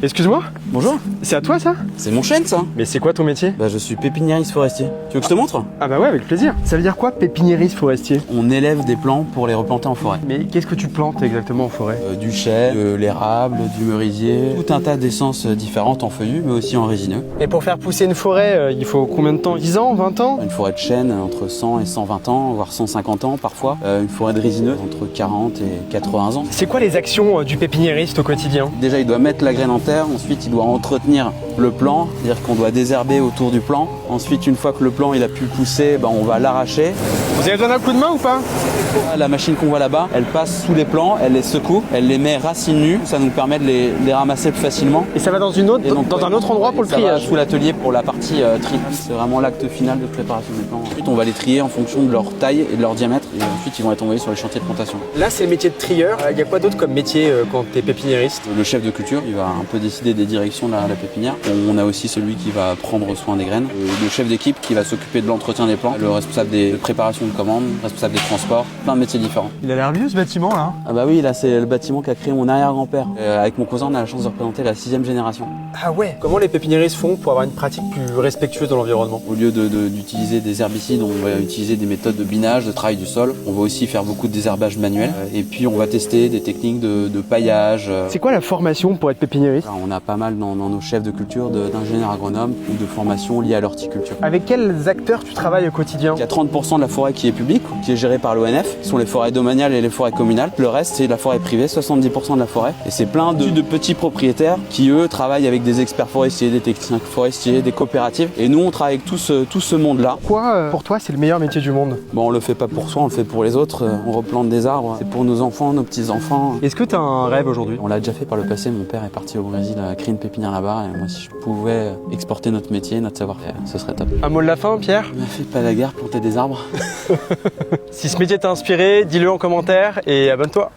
Excuse-moi? Bonjour. C'est à toi ça? C'est mon chêne ça. Mais c'est quoi ton métier? Bah je suis pépiniériste forestier. Tu veux que je te montre? Ah bah ouais, avec plaisir. Ça veut dire quoi, pépiniériste forestier? On élève des plants pour les replanter en forêt. Mais qu'est-ce que tu plantes exactement en forêt? Du chêne, de l'érable, du merisier, tout un tas d'essences différentes en feuillus mais aussi en résineux. Et pour faire pousser une forêt, il faut combien de temps? 10 ans, 20 ans? Une forêt de chêne entre 100 et 120 ans, voire 150 ans parfois. Une forêt de résineux entre 40 et 80 ans. C'est quoi les actions du pépiniériste au quotidien? Déjà il doit mettre la graine en terre, ensuite il doit entretenir le plant, c'est-à-dire qu'on doit désherber autour du plant. Ensuite une fois que le plant il a pu pousser, on va l'arracher. Vous avez besoin d'un coup de main ou pas? La machine qu'on voit là-bas, elle passe sous les plants, elle les secoue, elle les met racines nues, ça nous permet de les ramasser plus facilement. Et ça va dans un autre endroit pour le triage? Ça va sous l'atelier pour la partie tri. C'est vraiment l'acte final de préparation des plants. Ensuite on va les trier en fonction de leur taille et de leur diamètre et ensuite ils vont être envoyés sur les chantiers de plantation. Là c'est le métier de trieur, il y a quoi d'autre comme métier quand t'es pépiniériste? Le chef de culture, il va un peu décider des directions de la pépinière. On a aussi celui qui va prendre soin des graines, le chef d'équipe qui va s'occuper de l'entretien des plants, le responsable des préparations de commandes, le responsable des transports, plein de métiers différents. Il a l'air vieux ce bâtiment là. Ah bah oui, là c'est le bâtiment qu'a créé mon arrière-grand-père. Avec mon cousin, on a la chance de représenter la 6e génération. Ah ouais. Comment les pépiniéristes font pour avoir une pratique plus respectueuse de l'environnement? Au lieu d'utiliser des herbicides, on va utiliser des méthodes de binage, de travail du sol. On va aussi faire beaucoup de désherbage manuel. Et puis on va tester des techniques de paillage. C'est quoi la formation pour être pépiniériste? On a pas mal dans nos chefs de culture d'ingénieurs agronomes ou de formations liées à l'horticulture. Avec quels acteurs tu travailles au quotidien? Il y a 30% de la forêt qui est publique, qui est gérée par l'ONF. Ce sont les forêts domaniales et les forêts communales. Le reste, c'est la forêt privée, 70% de la forêt. Et c'est plein de petits propriétaires qui, eux, travaillent avec des experts forestiers, des techniciens forestiers, des coopératives. Et nous, on travaille avec tout ce monde-là. Quoi, pour toi, c'est le meilleur métier du monde? Bon, on le fait pas pour soi, on le fait pour les autres. On replante des arbres. C'est pour nos enfants, nos petits-enfants. Est-ce que tu as un rêve aujourd'hui? On l'a déjà fait par le passé. Mon père est parti au Brésil à créer une pépinière là-bas. Et moi, si je pouvais exporter notre métier, notre savoir-faire, ce serait top. Un mot de la fin, Pierre? Ne faites pas la guerre, planter des arbres. Si ce métier t'a inspiré, dis-le en commentaire et abonne-toi.